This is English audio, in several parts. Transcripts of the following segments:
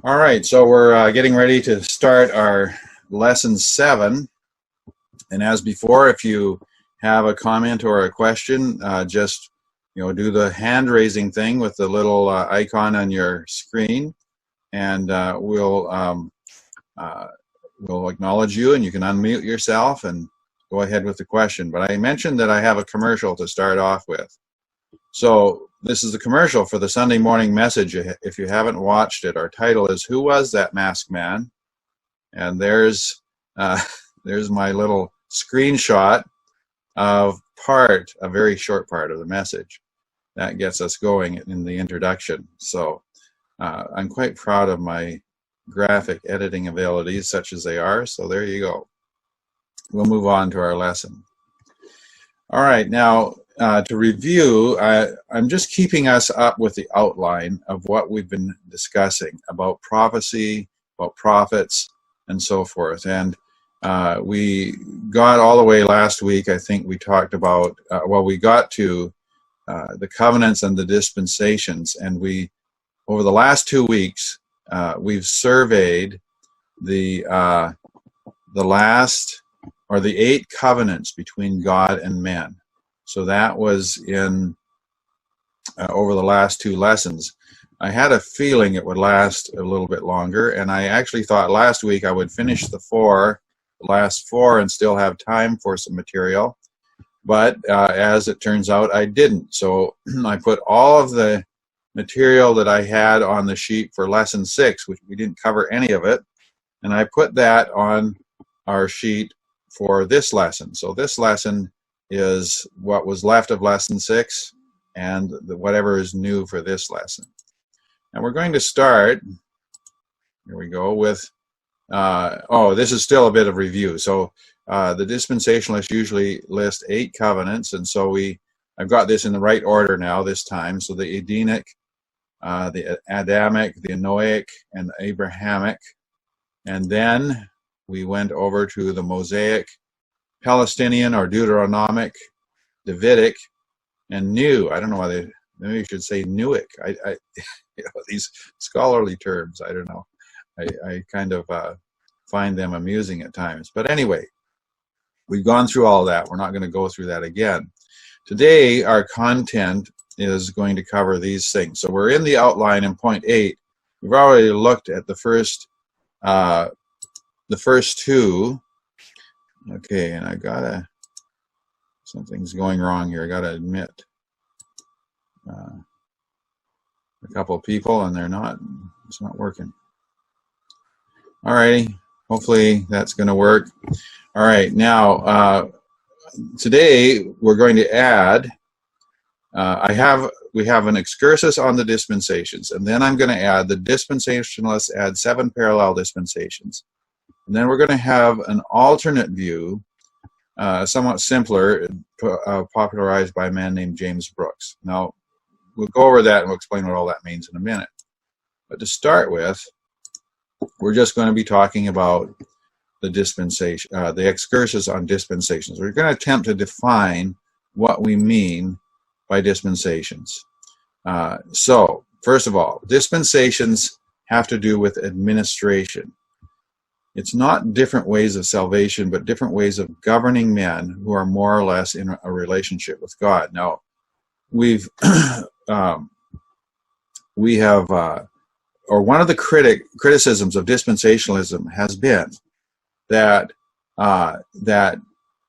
All right, so we're getting ready to start our lesson 7. And as before, if you have a comment or a question, just do the hand raising thing with the little icon on your screen, and we'll acknowledge you, and you can unmute yourself and go ahead with the question. But I mentioned that I have a commercial to start off with. So this is the commercial for the Sunday morning message. If you haven't watched it, our title is "Who Was That Masked Man?" And there's my little screenshot of a very short part of the message. That gets us going in the introduction. So I'm quite proud of my graphic editing abilities, such as they are. So there you go. We'll move on to our lesson. All right, now to review, I'm just keeping us up with the outline of what we've been discussing about prophecy, about prophets, and so forth. And we got all the way last week. I think we talked about, we got to the covenants and the dispensations. And over the last 2 weeks, we've surveyed the last, or the 8 covenants between God and men. So that was in over the last 2 lessons. I had a feeling it would last a little bit longer, and I actually thought last week I would finish the last 4, and still have time for some material. But as it turns out, I didn't. So I put all of the material that I had on the sheet for lesson 6, which we didn't cover any of it, and I put that on our sheet for this lesson. So this lesson is what was left of lesson 6 and whatever is new for this lesson. And we're going to start, here we go, with, this is still a bit of review. So the dispensationalists usually list 8 covenants, and so I've got this in the right order now this time. So the Edenic, the Adamic, the Noahic, and the Abrahamic. And then we went over to the Mosaic, Palestinian or Deuteronomic, Davidic, and New. I don't know why maybe you should say Newic. These scholarly terms, I don't know. I kind of find them amusing at times. But anyway, we've gone through all that. We're not going to go through that again. Today, our content is going to cover these things. So we're in the outline in point 8. We've already looked at the first 2. Okay, and something's going wrong here. I gotta admit, a couple of people, and it's not working. All righty, hopefully that's going to work. All right, now today we're going to add. We have an excursus on the dispensations, and then I'm going to add the dispensationalists add 7 parallel dispensations. And then we're going to have an alternate view, somewhat simpler, popularized by a man named James Brookes. Now, we'll go over that and we'll explain what all that means in a minute. But to start with, we're just going to be talking about the dispensation, the excursus on dispensations. We're going to attempt to define what we mean by dispensations. So, first of all, dispensations have to do with administration. It's not different ways of salvation, but different ways of governing men who are more or less in a relationship with God. Now, one of the criticisms of dispensationalism has been that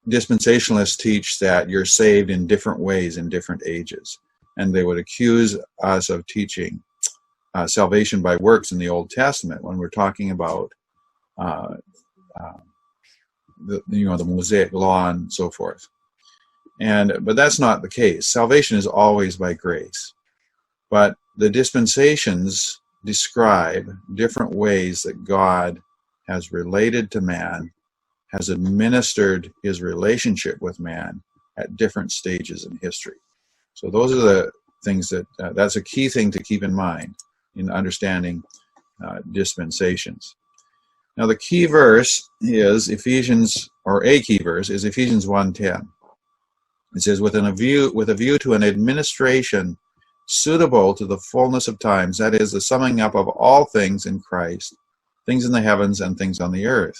dispensationalists teach that you're saved in different ways in different ages, and they would accuse us of teaching salvation by works in the Old Testament when we're talking about the Mosaic law and so forth. But that's not the case. Salvation is always by grace. But the dispensations describe different ways that God has related to man, has administered his relationship with man at different stages in history. So those are the things that's a key thing to keep in mind in understanding dispensations. Now the key verse is a key verse is Ephesians 1:10. It says, with a view to an administration suitable to the fullness of times, that is, the summing up of all things in Christ, things in the heavens and things on the earth,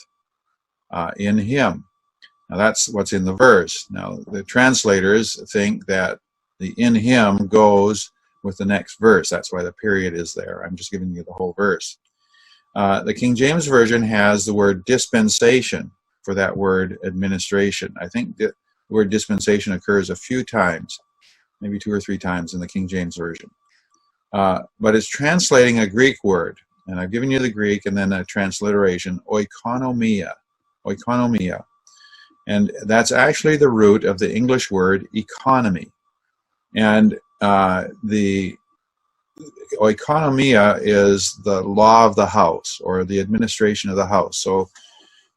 in him. Now that's what's in the verse. Now the translators think that the in him goes with the next verse. That's why the period is there. I'm just giving you the whole verse. The King James Version has the word dispensation for that word administration. I think that the word dispensation occurs a few times, maybe 2 or 3 times in the King James Version. But it's translating a Greek word, and I've given you the Greek and then a transliteration, oikonomia. Oikonomia. And that's actually the root of the English word economy. And the oikonomia is the law of the house, or the administration of the house. So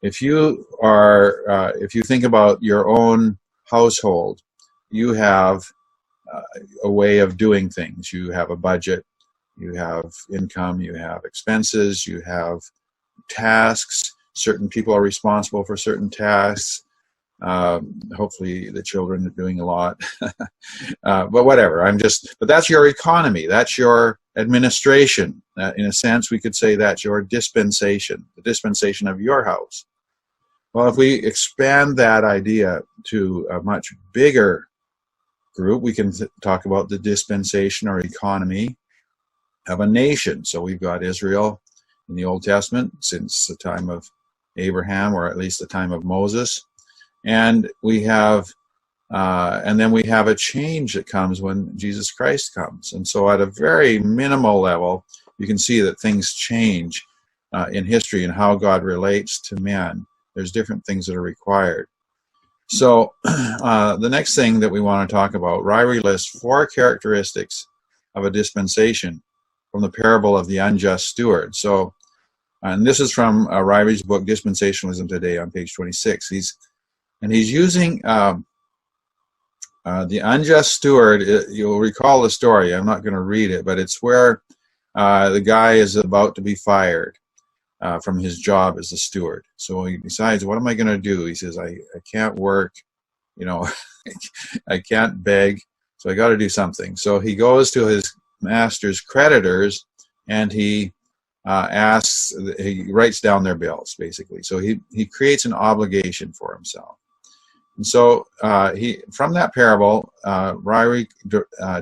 if you are, if you think about your own household, you have a way of doing things. You have a budget, you have income, you have expenses, you have tasks. Certain people are responsible for certain tasks. Hopefully the children are doing a lot. But whatever, but that's your economy. That's your administration. In a sense, we could say that's your dispensation, the dispensation of your house. Well, if we expand that idea to a much bigger group, we can talk about the dispensation or economy of a nation. So we've got Israel in the Old Testament since the time of Abraham, or at least the time of Moses. And we have, and then we have a change that comes when Jesus Christ comes. And so at a very minimal level, you can see that things change in history and how God relates to men. There's different things that are required. So the next thing that we want to talk about, Ryrie lists 4 characteristics of a dispensation from the parable of the unjust steward. So, and this is from Ryrie's book, Dispensationalism Today, on page 26. He's using the unjust steward. You'll recall the story. I'm not going to read it, but it's where the guy is about to be fired from his job as a steward. So he decides, what am I going to do? He says, I can't work, I can't beg, so I got to do something. So he goes to his master's creditors and he writes down their bills, basically. So he creates an obligation for himself. And so from that parable, Ryrie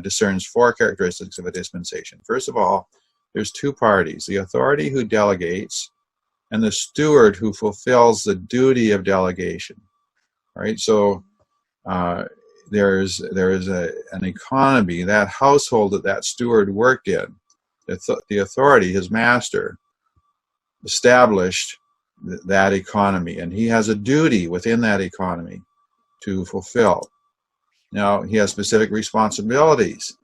discerns 4 characteristics of a dispensation. First of all, there's 2 parties: the authority who delegates and the steward who fulfills the duty of delegation. All right, so there is an economy, that household that steward worked in. The authority, his master, established that economy, and he has a duty within that economy to fulfill. Now, he has specific responsibilities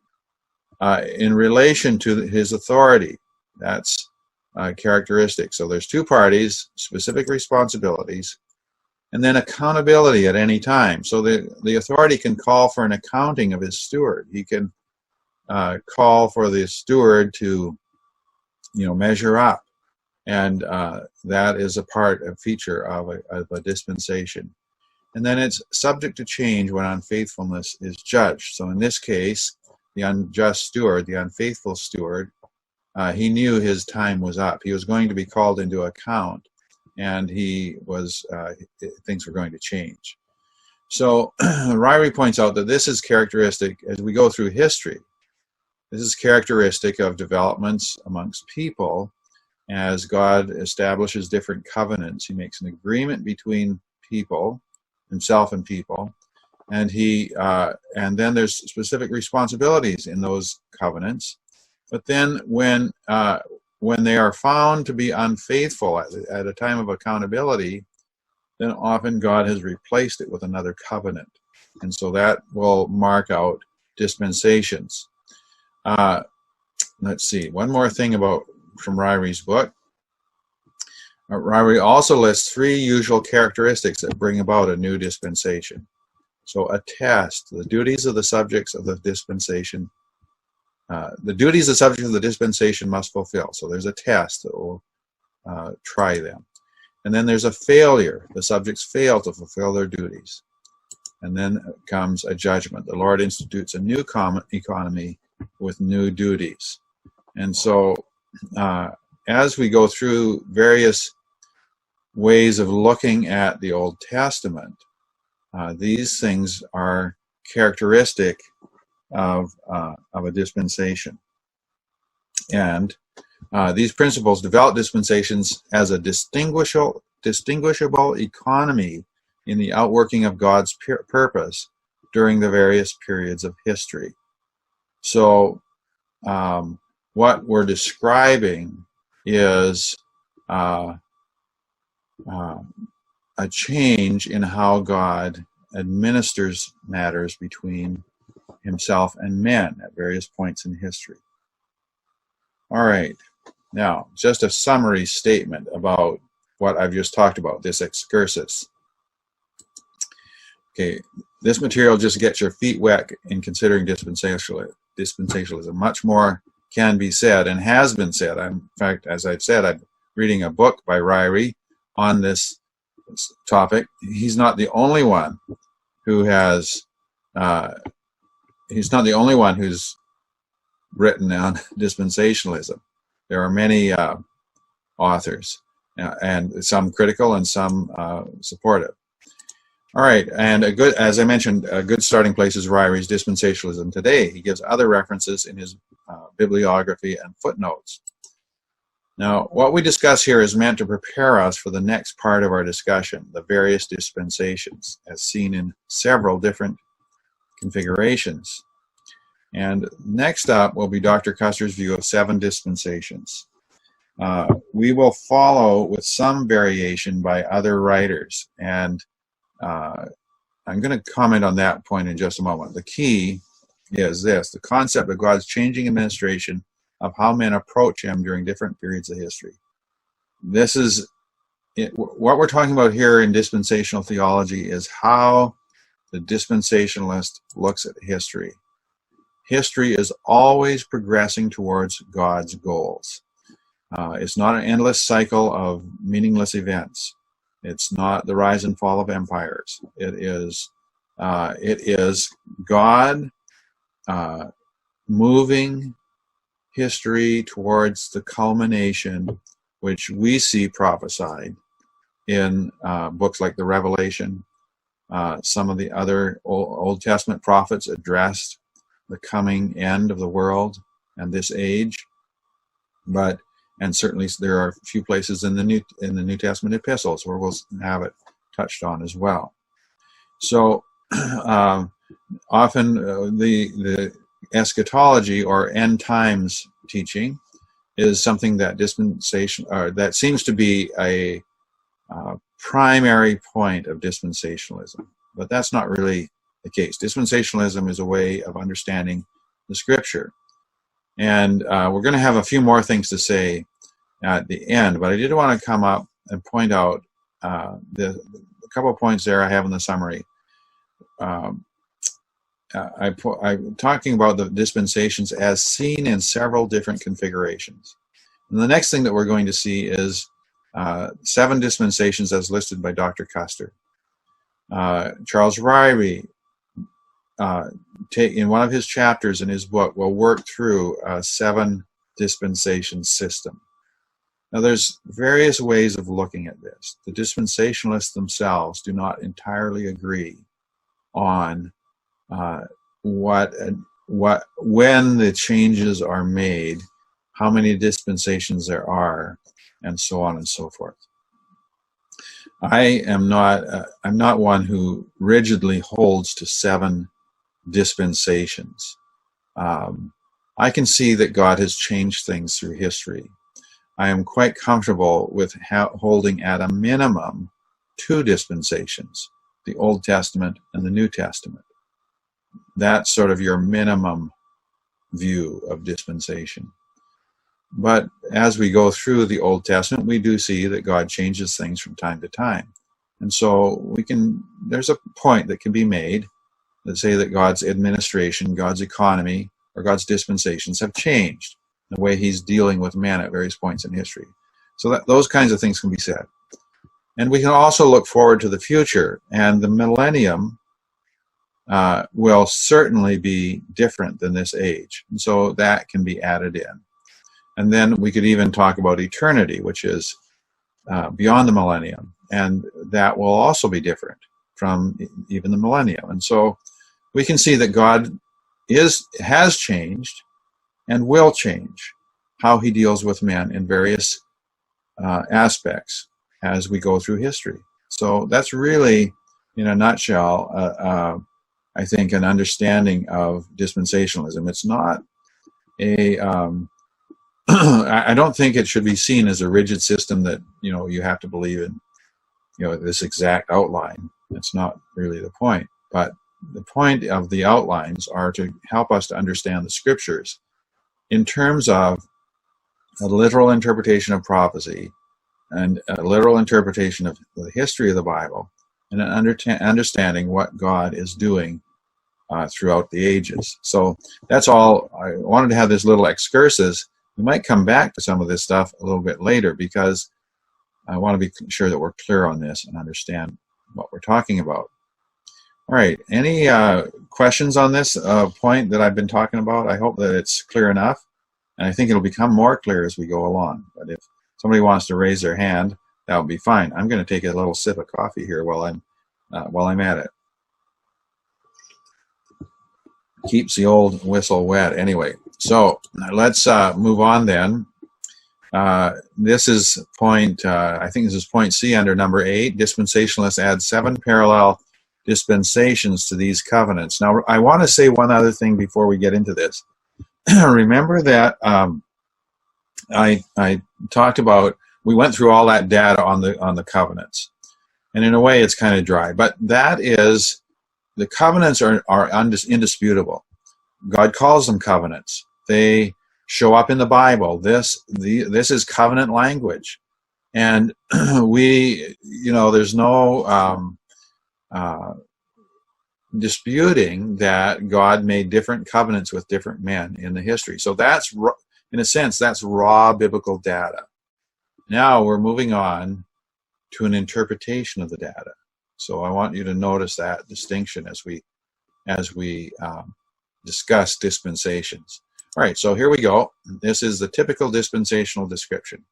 in relation to his authority. That's characteristic. So there's 2 parties, specific responsibilities, and then accountability at any time. So the authority can call for an accounting of his steward. He can call for the steward to, measure up, and that is a feature of a dispensation. And then it's subject to change when unfaithfulness is judged. So in this case, the unjust steward, the unfaithful steward, he knew his time was up. He was going to be called into account, and things were going to change. So Ryrie points out that this is characteristic as we go through history. This is characteristic of developments amongst people as God establishes different covenants. He makes an agreement between people, himself and people, and then there's specific responsibilities in those covenants. But then when they are found to be unfaithful at a time of accountability, then often God has replaced it with another covenant, and so that will mark out dispensations. Let's see, one more thing from Ryrie's book. Ryrie also lists 3 usual characteristics that bring about a new dispensation. So a test, the duties of the subjects of the dispensation. The duties the subject of the dispensation must fulfill. So there's a test that will try them. And then there's a failure. The subjects fail to fulfill their duties. And then comes a judgment. The Lord institutes a new economy with new duties. And so as we go through various ways of looking at the Old Testament, these things are characteristic of a dispensation. And these principles develop dispensations as a distinguishable economy in the outworking of God's purpose during the various periods of history. So what we're describing is a change in how God administers matters between himself and men at various points in history. All right, now just a summary statement about what I've just talked about, this excursus. Okay, this material just gets your feet wet in considering dispensationalism. Much more can be said and has been said. In fact, as I've said, I'm reading a book by Ryrie on this topic. He's not the only one who has, he's not the only one who's written on dispensationalism. There are many authors, and some critical and some supportive. All right, and as I mentioned, a good starting place is Ryrie's Dispensationalism Today. He gives other references in his bibliography and footnotes. Now, what we discuss here is meant to prepare us for the next part of our discussion, the various dispensations, as seen in several different configurations. And next up will be Dr. Custer's view of 7 dispensations. We will follow with some variation by other writers, and I'm going to comment on that point in just a moment. The key is this: the concept of God's changing administration of how men approach him during different periods of history. This is what we're talking about here in dispensational theology, is how the dispensationalist looks at history. History is always progressing towards God's goals. It's not an endless cycle of meaningless events. It's not the rise and fall of empires. It is God moving history towards the culmination, which we see prophesied in books like the Revelation. Some of the other Old Testament prophets addressed the coming end of the world and this age, and certainly there are a few places in the New Testament epistles where we'll have it touched on as well. So often the eschatology or end times teaching is something that that seems to be a primary point of dispensationalism, but that's not really the case. Dispensationalism is a way of understanding the Scripture, and we're going to have a few more things to say at the end, but I did want to come up and point out a couple of points there I have in the summary. I'm talking about the dispensations as seen in several different configurations. And the next thing that we're going to see is 7 dispensations as listed by Dr. Custer. Charles Ryrie, in one of his chapters in his book, will work through a 7 dispensation system. Now, there's various ways of looking at this. The dispensationalists themselves do not entirely agree on when the changes are made, how many dispensations there are, and so on and so forth. I'm not one who rigidly holds to 7 dispensations. I can see that God has changed things through history. I am quite comfortable with holding at a minimum 2 dispensations, the Old Testament and the New Testament. That's sort of your minimum view of dispensation. But as we go through the Old Testament, we do see that God changes things from time to time. And so there's a point that can be made that say that God's administration, God's economy, or God's dispensations have changed the way he's dealing with men at various points in history. So those kinds of things can be said. And we can also look forward to the future, and the millennium will certainly be different than this age. And so that can be added in. And then we could even talk about eternity, which is beyond the millennium. And that will also be different from even the millennium. And so we can see that God has changed and will change how he deals with men in various aspects as we go through history. So that's really, in a nutshell, I think, an understanding of dispensationalism. It's not a, I don't think it should be seen as a rigid system that, you have to believe in, this exact outline. That's not really the point. But the point of the outlines are to help us to understand the scriptures in terms of a literal interpretation of prophecy and a literal interpretation of the history of the Bible, and an understanding what God is doing throughout the ages. So that's all. I wanted to have this little excursus. We might come back to some of this stuff a little bit later, because I want to be sure that we're clear on this and understand what we're talking about. All right, any questions on this point that I've been talking about? I hope that it's clear enough, and I think it'll become more clear as we go along. But if somebody wants to raise their hand, that would be fine. I'm going to take a little sip of coffee here while I'm at it. Keeps the old whistle wet anyway. So let's move on then. This is point, I think this is point C under number 8. Dispensationalists add 7 parallel dispensations to these covenants. Now, I want to say one other thing before we get into this. Remember that I talked about, we went through all that data on the covenants, and in a way it's kind of dry, but that is, the covenants are indisputable. God calls them covenants. They show up in the Bible. This is covenant language, and there's no disputing that God made different covenants with different men in the history. So that's, in a sense, that's raw biblical data. Now we're moving on to an interpretation of the data. So I want you to notice that distinction as we discuss dispensations. All right, so here we go. This is the typical dispensational description.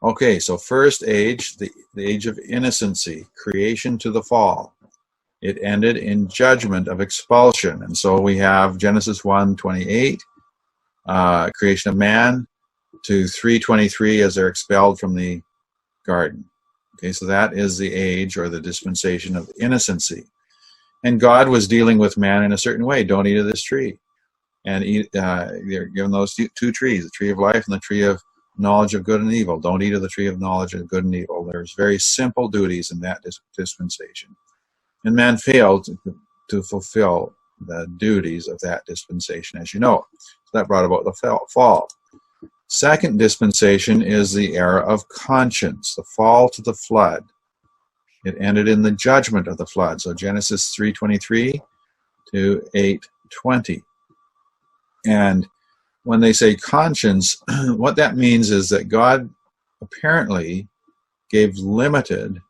Okay, so first age, the age of innocency, creation to the fall. It ended in judgment of expulsion. And so we have Genesis 1:28, creation of man, to 3:23 as they're expelled from the garden. Okay, so that is the age or the dispensation of innocency. And God was dealing with man in a certain way. Don't eat of this tree. And they're given those two trees, the tree of life and the tree of knowledge of good and evil. Don't eat of the tree of knowledge of good and evil. There's very simple duties in that dispensation. And man failed to fulfill the duties of that dispensation, as you know. So that brought about the fall. Second dispensation is the era of conscience, the fall to the flood. It ended in the judgment of the flood. So Genesis 3:23 to 8:20. And when they say conscience, what that means is that God apparently gave limited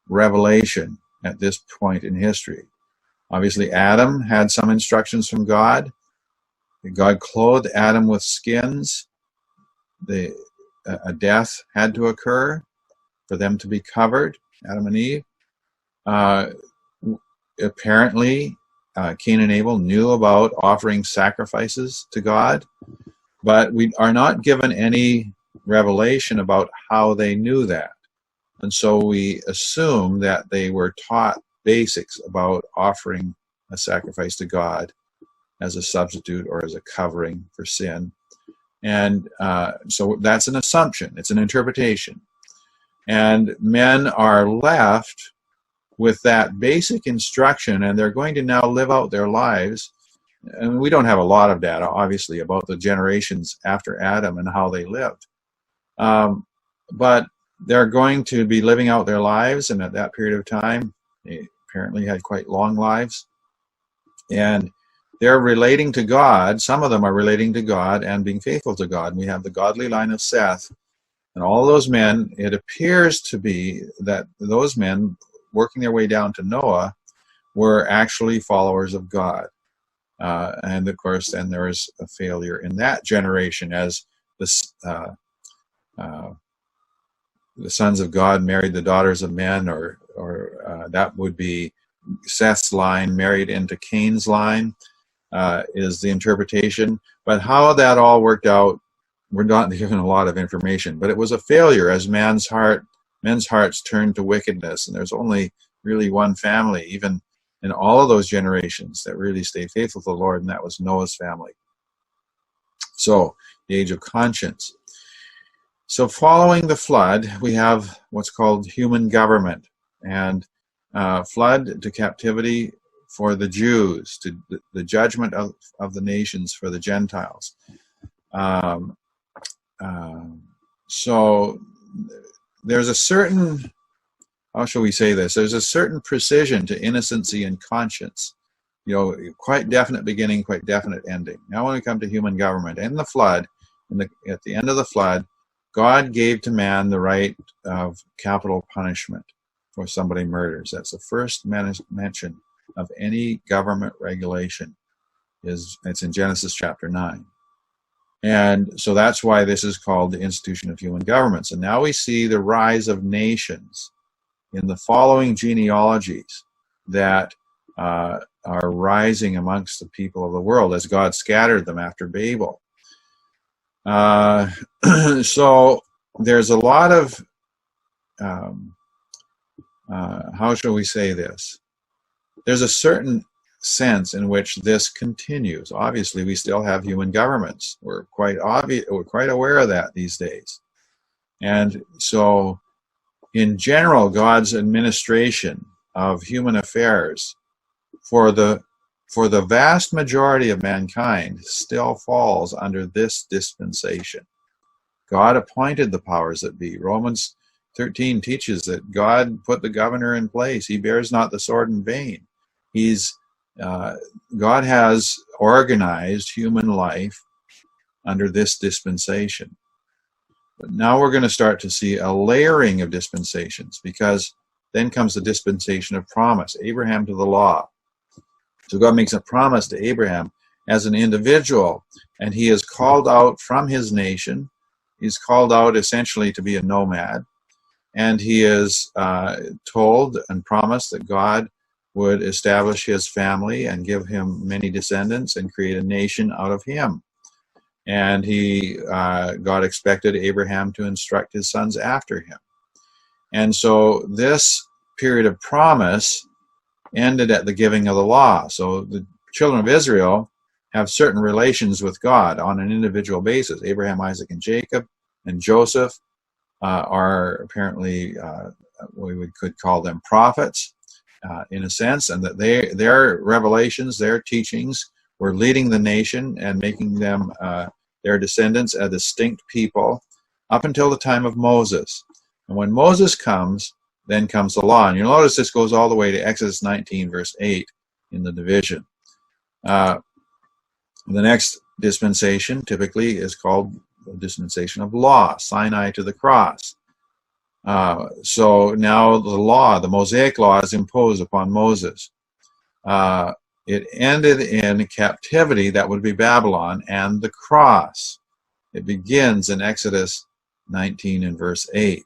revelation at this point in history. Obviously, Adam had some instructions from God. God clothed Adam with skins. A death had to occur for them to be covered, Adam and Eve. Apparently, Cain and Abel knew about offering sacrifices to God, but we are not given any revelation about how they knew that. And so we assume that they were taught basics about offering a sacrifice to God as a substitute or as a covering for sin. And so that's an assumption. It's an interpretation. And men are left with that basic instruction, and they're going to now live out their lives. And we don't have a lot of data, obviously, about the generations after Adam and how they lived. But they're going to be living out their lives, and at that period of time, they apparently had quite long lives. And they're relating to God. Some of them are relating to God and being faithful to God. And we have the godly line of Seth. And all those men, it appears to be that those men, working their way down to Noah, were actually followers of God. And of course, then there was a failure in that generation as the sons of God married the daughters of men, or that would be Seth's line married into Cain's line, is the interpretation. But how that all worked out, we're not given a lot of information. But it was a failure as men's hearts turned to wickedness, and there's only really one family, even in all of those generations, that really stayed faithful to the Lord, and that was Noah's family. So, the age of conscience. So following the flood, we have what's called human government, and flood to captivity for the Jews, to the judgment of the nations for the Gentiles. So there's a certain, how shall we say this, there's a certain precision to innocency and conscience. You know, quite definite beginning, quite definite ending. Now when we come to human government and the flood, at the end of the flood, God gave to man the right of capital punishment for somebody murders. That's the first mention of any government regulation. It's in Genesis chapter 9. And so that's why this is called the institution of human governments. And now we see the rise of nations in the following genealogies that are rising amongst the people of the world as God scattered them after Babel. So there's a lot of, how shall we say this? There's a certain sense in which this continues. Obviously, we still have human governments. We're quite aware of that these days. And so, in general, God's administration of human affairs for the vast majority of mankind still falls under this dispensation. God appointed the powers that be. Romans 13 teaches that God put the governor in place. He bears not the sword in vain. God has organized human life under this dispensation. But now we're going to start to see a layering of dispensations, because then comes the dispensation of promise, Abraham to the law. So God makes a promise to Abraham as an individual, and he is called out from his nation. He's called out essentially to be a nomad, and he is told and promised that God would establish his family and give him many descendants and create a nation out of him. And God expected Abraham to instruct his sons after him. And so this period of promise ended at the giving of the law. So the children of Israel have certain relations with God on an individual basis. Abraham, Isaac, and Jacob, and Joseph are apparently, we could call them prophets in a sense, and that their revelations, their teachings were leading the nation and making them, their descendants, a distinct people up until the time of Moses. And when Moses comes, then comes the law. And you'll notice this goes all the way to Exodus 19, verse 8 in the division. The next dispensation typically is called the dispensation of law, Sinai to the cross. So now the law, the Mosaic law, is imposed upon Moses. It ended in captivity, that would be Babylon, and the cross. It begins in Exodus 19 and verse 8.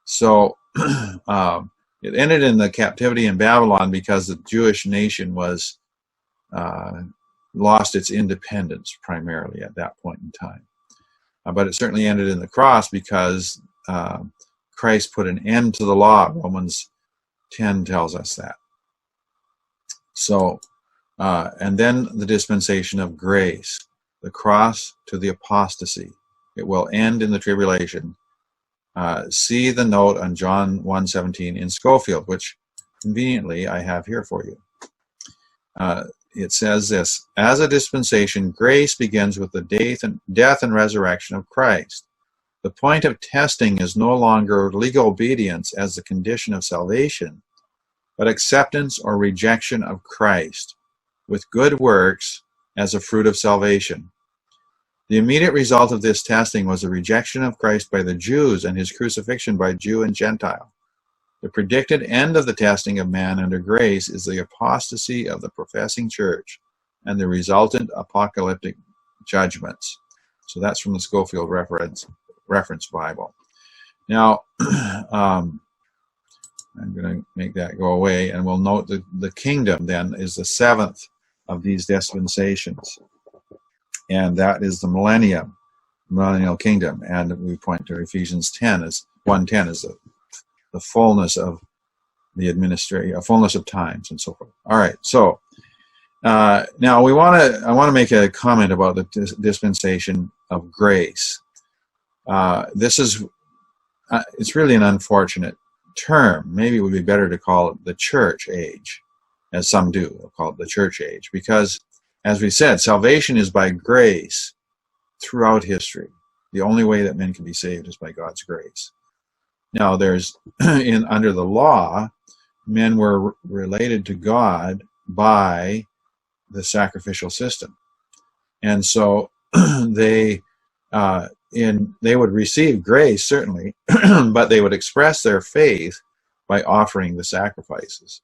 So it ended in the captivity in Babylon because the Jewish nation was lost its independence primarily at that point in time. But it certainly ended in the cross because Christ put an end to the law. Romans 10 tells us that. So, and then the dispensation of grace, the cross to the apostasy. It will end in the tribulation. See the note on John 1:17 in Schofield, which conveniently I have here for you. It says this: as a dispensation, grace begins with the death and resurrection of Christ. The point of testing is no longer legal obedience as the condition of salvation, but acceptance or rejection of Christ, with good works as a fruit of salvation. The immediate result of this testing was the rejection of Christ by the Jews and his crucifixion by Jew and Gentile. The predicted end of the testing of man under grace is the apostasy of the professing church and the resultant apocalyptic judgments. So that's from the Scofield Reference Bible. Now, I'm going to make that go away, and we'll note that the kingdom then is the seventh of these dispensations, and that is the millennial kingdom. And we point to Ephesians 1:10 as the fullness of the administration, a fullness of times, and so forth. All right, so now I want to make a comment about the dispensation of grace. This is it's really an unfortunate term. Maybe it would be better to call it the church age, as some do. They'll call it the church age, because, as we said, salvation is by grace throughout history. The only way that men can be saved is by God's grace. Now, there's under the law, men were related to God by the sacrificial system, and so they would receive grace, certainly, but they would express their faith by offering the sacrifices.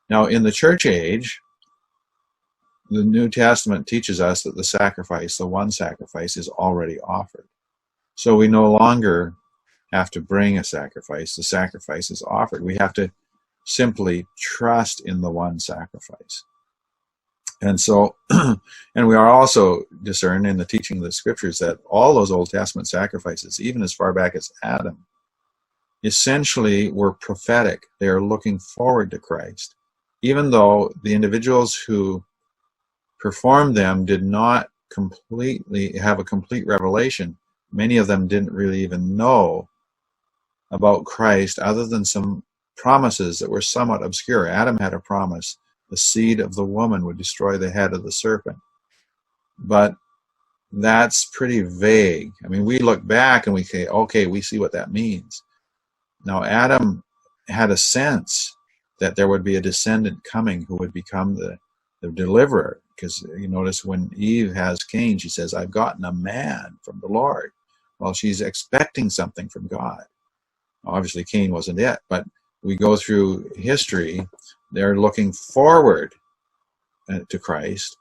Now, in the church age, the New Testament teaches us that the one sacrifice, is already offered. So we no longer have to bring a sacrifice. The sacrifice is offered. We have to simply trust in the one sacrifice. And so, and we are also discerned in the teaching of the scriptures that all those Old Testament sacrifices, even as far back as Adam, essentially were prophetic. They are looking forward to Christ. Even though the individuals who performed them did not completely have a complete revelation, many of them didn't really even know about Christ other than some promises that were somewhat obscure. Adam had a promise. The seed of the woman would destroy the head of the serpent. But that's pretty vague. I mean, we look back and we say, okay, we see what that means. Now, Adam had a sense that there would be a descendant coming who would become the deliverer. Because you notice when Eve has Cain, she says, I've gotten a man from the Lord. Well, she's expecting something from God. Obviously, Cain wasn't it, but we go through history, they're looking forward to Christ,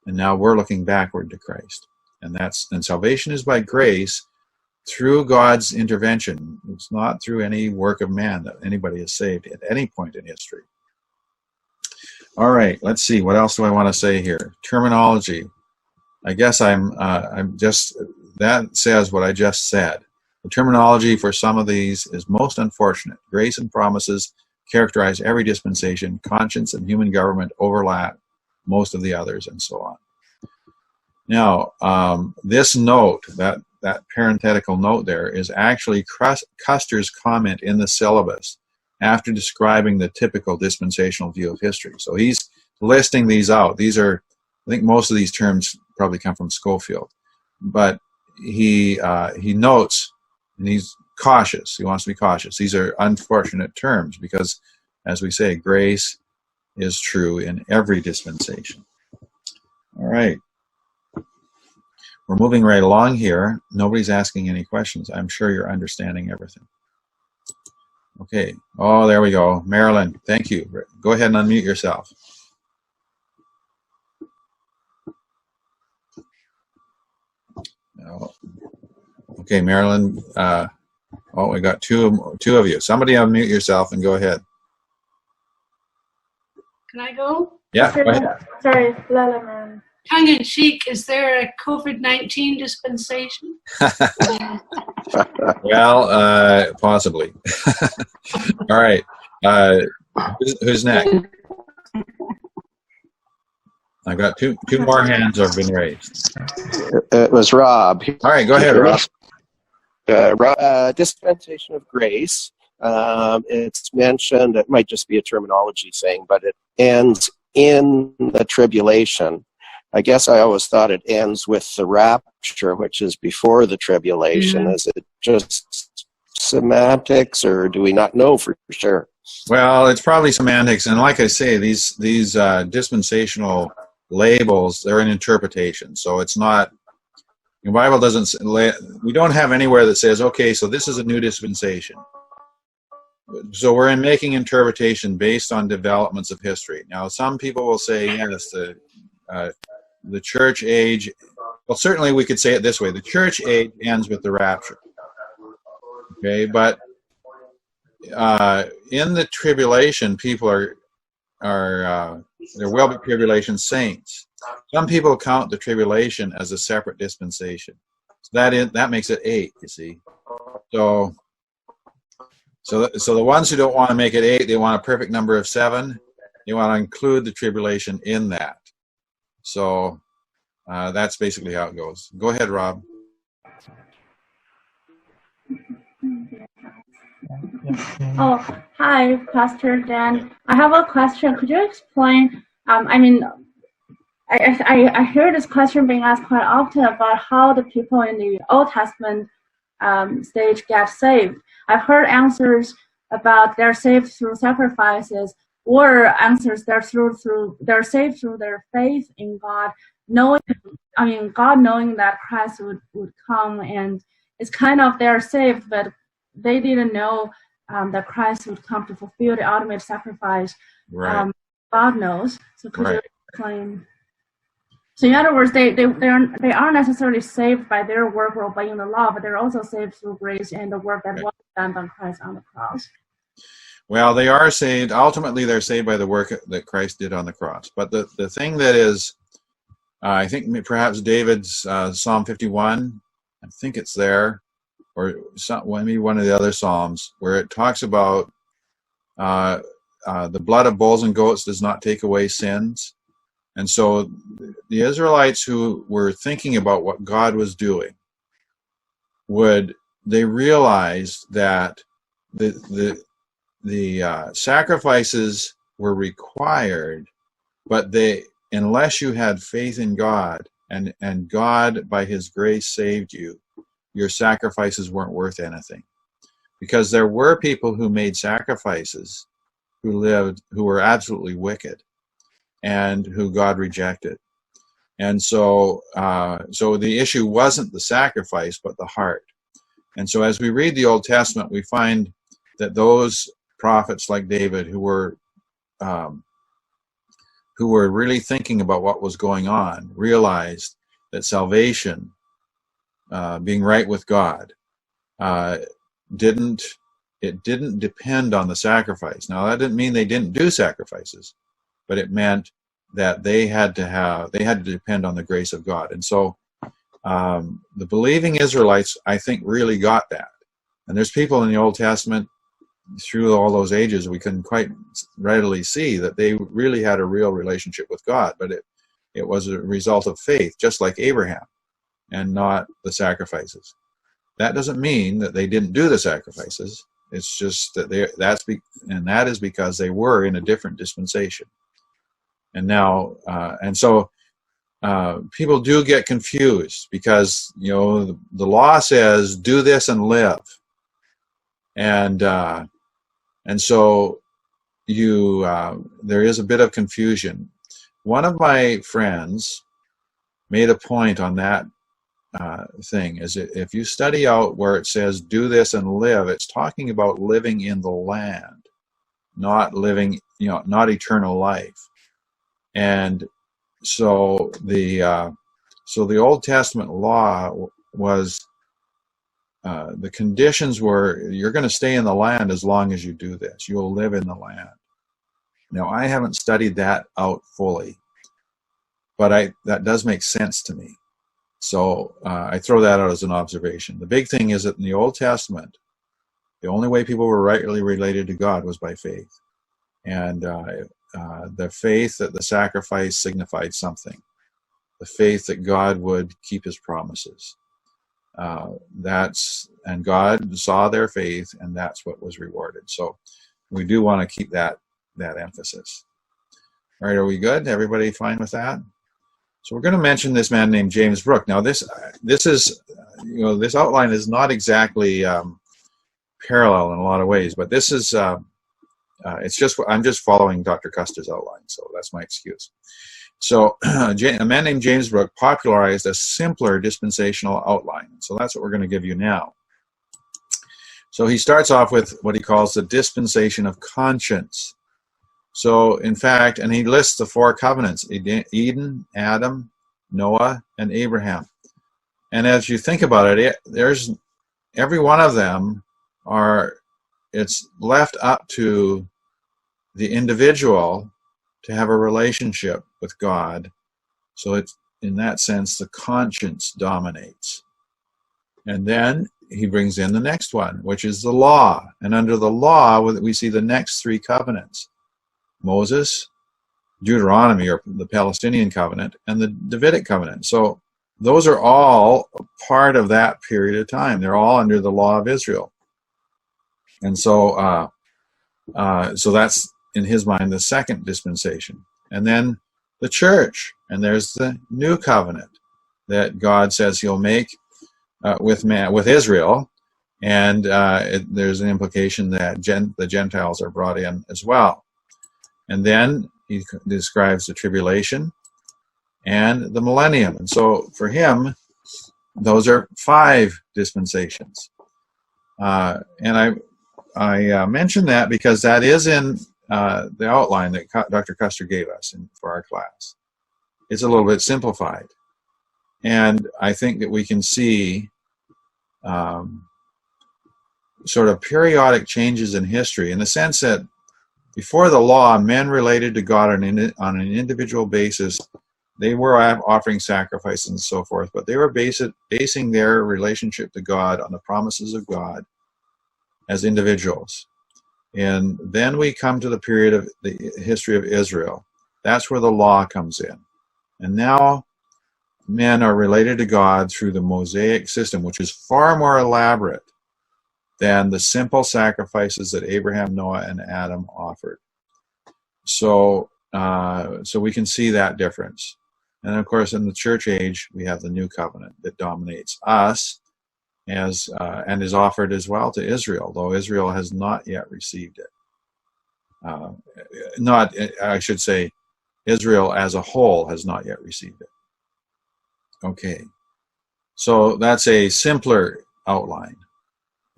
and now we're looking backward to Christ. And salvation is by grace through God's intervention. It's not through any work of man that anybody is saved at any point in history. All right, let's see. What else do I want to say here? Terminology. I guess that says what I just said. The terminology for some of these is most unfortunate. Grace and promises characterize every dispensation. Conscience and human government overlap most of the others, and so on. Now, this note, that parenthetical note there, is actually Custer's comment in the syllabus after describing the typical dispensational view of history. So he's listing these out. These are, I think most of these terms probably come from Scofield, but he notes, and he's cautious. He wants to be cautious. These are unfortunate terms because, as we say, grace is true in every dispensation. All right. We're moving right along here. Nobody's asking any questions. I'm sure you're understanding everything. Okay. Oh, there we go. Marilyn, thank you. Go ahead and unmute yourself. Okay, Marilyn. We got two of you. Somebody unmute yourself and go ahead. Can I go? Yeah, go ahead. Sorry, Lala, man. Tongue in cheek, is there a COVID-19 dispensation? Well, possibly. All right. Who's next? I've got two more hands have been raised. It was Rob. All right, go ahead, Rob. Dispensation of grace. It's mentioned, it might just be a terminology thing, but it ends in the tribulation. I guess I always thought it ends with the rapture, which is before the tribulation. Is it just semantics, or do we not know for sure? Well, it's probably semantics, and like I say, these dispensational labels, they're an interpretation, so it's not. The Bible doesn't. We don't have anywhere that says, okay, so this is a new dispensation. so we're making interpretation based on developments of history. Now, some people will say, yes, the church age, well, certainly we could say it this way: the church age ends with the rapture. Okay, but in the tribulation, people there will be tribulation saints. Some people count the tribulation as a separate dispensation. So that makes it 8. You see, so the ones who don't want to make it 8, they want a perfect number of 7. They want to include the tribulation in that. So that's basically how it goes. Go ahead, Rob. Oh, hi, Pastor Dan. I have a question. Could you explain? I hear this question being asked quite often about how the people in the Old Testament stage get saved. I've heard answers about they're saved through sacrifices, or answers they're saved through their faith in God, God knowing that Christ would come, and it's kind of they're saved, but they didn't know that Christ would come to fulfill the ultimate sacrifice. Right. God knows. So could you explain? So in other words, they aren't necessarily saved by their work or obeying the law, but they're also saved through grace and the work that was done by Christ on the cross. Well, they are saved. Ultimately, they're saved by the work that Christ did on the cross. But the thing that is, I think perhaps David's Psalm 51, I think it's there, or maybe one of the other Psalms, where it talks about the blood of bulls and goats does not take away sins. And so the Israelites who were thinking about what God was doing, they realized that the sacrifices were required, but unless you had faith in God and God by His grace saved you, your sacrifices weren't worth anything. Because there were people who made sacrifices who were absolutely wicked and who God rejected. And so the issue wasn't the sacrifice, but the heart. And so as we read the Old Testament, we find that those prophets like David who were really thinking about what was going on realized that salvation, being right with God, didn't depend on the sacrifice. Now that didn't mean they didn't do sacrifices, but it meant that they had to depend on the grace of God. And so the believing Israelites, I think, really got that. And there's people in the Old Testament through all those ages we couldn't quite readily see that they really had a real relationship with God, but it was a result of faith, just like Abraham, and not the sacrifices. That doesn't mean that they didn't do the sacrifices. It's just that that is because they were in a different dispensation. And now, so people do get confused because the law says do this and live, and so there is a bit of confusion. One of my friends made a point on that thing, is if you study out where it says do this and live, it's talking about living in the land, not living, not eternal life. And so the Old Testament law was, the conditions were, you're going to stay in the land as long as you do this. You will live in the land. Now, I haven't studied that out fully, but that does make sense to me. So I throw that out as an observation. The big thing is that in the Old Testament, the only way people were rightly related to God was by faith. And the faith that the sacrifice signified something. The faith that God would keep His promises. And God saw their faith, and that's what was rewarded. So we do want to keep that emphasis. All right, are we good? Everybody fine with that? So we're going to mention this man named James Brookes. Now this is, this outline is not exactly parallel in a lot of ways, but this is, I'm just following Dr. Custer's outline, so that's my excuse. So a man named James Brookes popularized a simpler dispensational outline. So that's what we're going to give you now. So he starts off with what he calls the dispensation of conscience. So, in fact, and he lists the 4 covenants: Eden, Adam, Noah, and Abraham. And as you think about it, there's every one of them it's left up to the individual to have a relationship with God. So it's, in that sense, the conscience dominates. And then he brings in the next one, which is the law. And under the law, we see the next 3 covenants: Moses, Deuteronomy, or the Palestinian covenant, and the Davidic covenant. So those are all part of that period of time. They're all under the law of Israel. And so so that's, in his mind, the second dispensation. And then the church, and there's the new covenant that God says he'll make with Israel, and there's an implication that the Gentiles are brought in as well. And then he describes the tribulation and the millennium. And so for him, those are 5 dispensations. And I mention that because that is in the outline that Dr. Custer gave us for our class. It's a little bit simplified. And I think that we can see sort of periodic changes in history, in the sense that before the law, men related to God on an individual basis. They were offering sacrifices and so forth, but they were basing their relationship to God on the promises of God as individuals. And then we come to the period of the history of Israel. That's where the law comes in. And now men are related to God through the Mosaic system, which is far more elaborate than the simple sacrifices that Abraham, Noah, and Adam offered. So we can see that difference. And of course, in the church age, we have the new covenant that dominates us, and is offered as well to Israel, though Israel has not yet received it. I should say, Israel as a whole has not yet received it. Okay, so that's a simpler outline.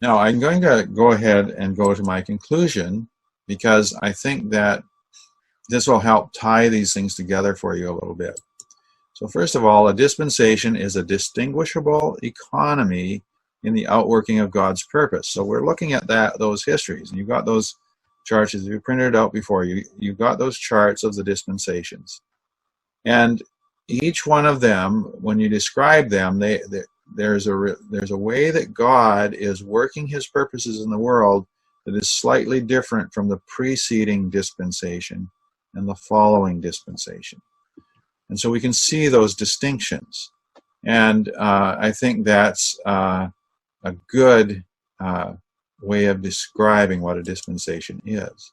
Now, I'm going to go ahead and go to my conclusion, because I think that this will help tie these things together for you a little bit. So first of all, a dispensation is a distinguishable economy in the outworking of God's purpose. So we're looking at those histories, and you've got those charts, as you printed it out before you. You've got those charts of the dispensations, and each one of them, when you describe them, there's a way that God is working his purposes in the world that is slightly different from the preceding dispensation and the following dispensation. And so we can see those distinctions. And I think that's a good way of describing what a dispensation is.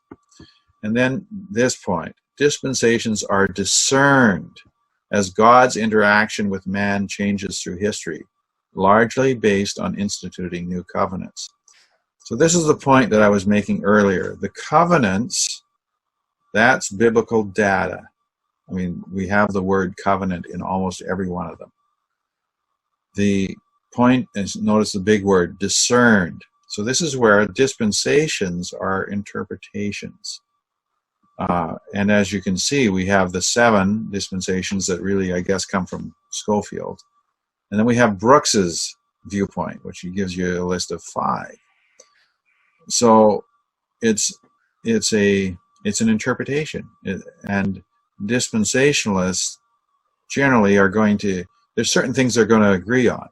And then this point: dispensations are discerned as God's interaction with man changes through history, largely based on instituting new covenants. So this is the point that I was making earlier. The covenants, that's biblical data. I mean, we have the word covenant in almost every one of them. The point is, notice the big word, discerned. So this is where dispensations are interpretations. And as you can see, we have the 7 dispensations that really, I guess, come from Schofield. And then we have Brookes's viewpoint, which gives you a list of 5. So it's an interpretation. And dispensationalists generally are going to, there's certain things they're going to agree on.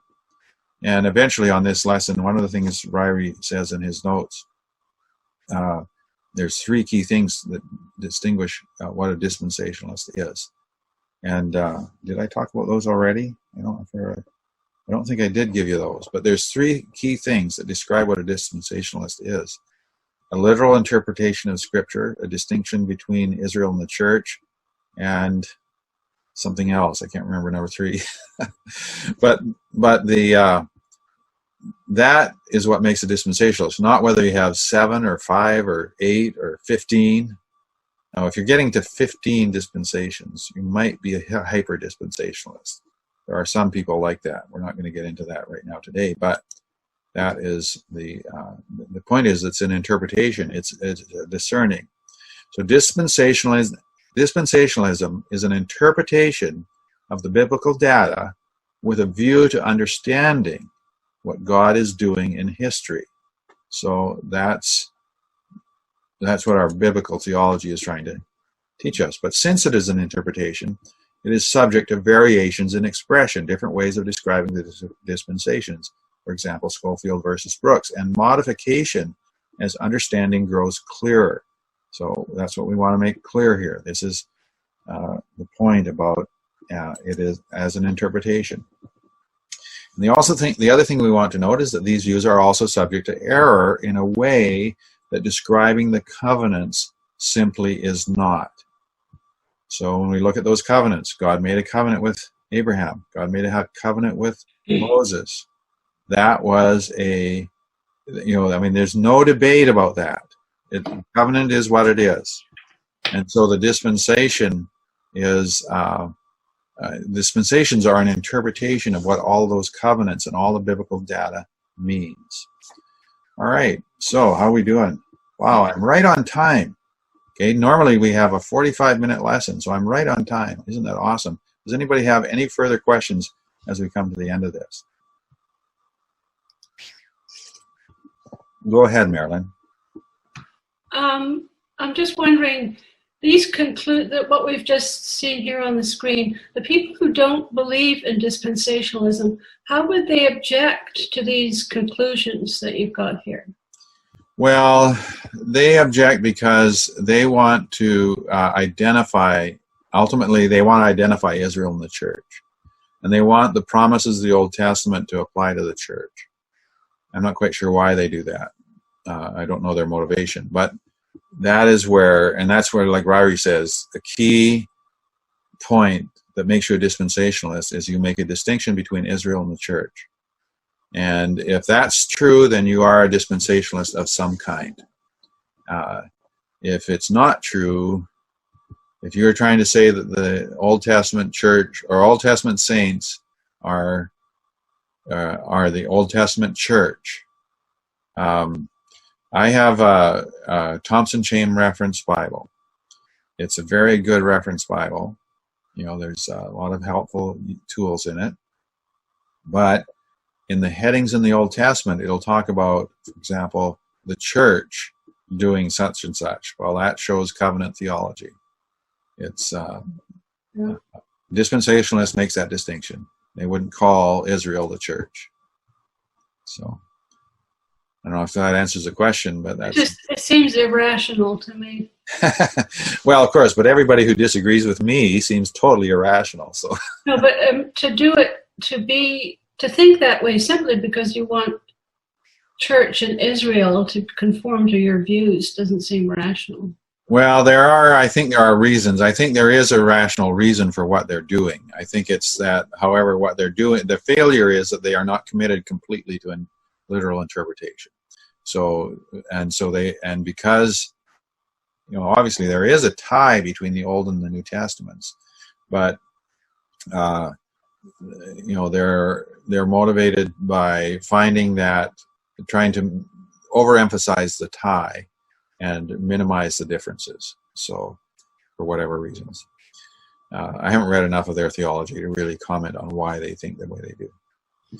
And eventually on this lesson, one of the things Ryrie says in his notes, there's 3 key things that distinguish what a dispensationalist is. And did I talk about those already? I don't think I did give you those, but there's 3 key things that describe what a dispensationalist is: a literal interpretation of Scripture, a distinction between Israel and the church, and something else. I can't remember number 3. but that is what makes a dispensationalist, not whether you have 7 or 5 or 8 or 15. Now, if you're getting to 15 dispensations, you might be a hyper-dispensationalist. There are some people like that. We're not going to get into that right now today, but That is the point. Is it's an interpretation. It's discerning. So dispensationalism is an interpretation of the biblical data with a view to understanding what God is doing in history. So that's what our biblical theology is trying to teach us. But since it is an interpretation, it is subject to variations in expression, different ways of describing the dispensations. For example, Schofield versus Brookes, and modification as understanding grows clearer. So that's what we want to make clear here. This is the point about it is as an interpretation. And the other thing we want to note is that these views are also subject to error in a way that describing the covenants simply is not. So when we look at those covenants, God made a covenant with Abraham. God made a covenant with Moses. That was there's no debate about that. Covenant is what it is. And so the dispensation is, dispensations are an interpretation of what all those covenants and all the biblical data means. All right, so how are we doing? Wow, I'm right on time. Okay, normally we have a 45-minute lesson, so I'm right on time. Isn't that awesome? Does anybody have any further questions as we come to the end of this? Go ahead, Marilyn. I'm just wondering, these conclude that what we've just seen here on the screen, the people who don't believe in dispensationalism, how would they object to these conclusions that you've got here? Well, they object because they want to ultimately they want to identify Israel and the church. And they want the promises of the Old Testament to apply to the church. I'm not quite sure why they do that. I don't know their motivation, but that's where, like Ryrie says, the key point that makes you a dispensationalist is you make a distinction between Israel and the church. And if that's true, then you are a dispensationalist of some kind. If it's not true, if you're trying to say that the Old Testament church or Old Testament saints are the Old Testament church, I have a Thompson Chain Reference Bible. It's a very good reference Bible. There's a lot of helpful tools in it. But in the headings in the Old Testament, it'll talk about, for example, the church doing such and such. Well, that shows covenant theology. It's dispensationalist makes that distinction. They wouldn't call Israel the church. So I don't know if that answers the question, but it seems irrational to me. Well, of course, but everybody who disagrees with me seems totally irrational. So no, but to do it, to think that way simply because you want church in Israel to conform to your views doesn't seem rational. Well, I think there are reasons. I think there is a rational reason for what they're doing. I think it's that, however, what they're doing, the failure is that they are not committed completely to literal interpretation. Because obviously there is a tie between the Old and the New Testaments, but they're motivated by finding that, trying to overemphasize the tie and minimize the differences. So, for whatever reasons, I haven't read enough of their theology to really comment on why they think the way they do. All right.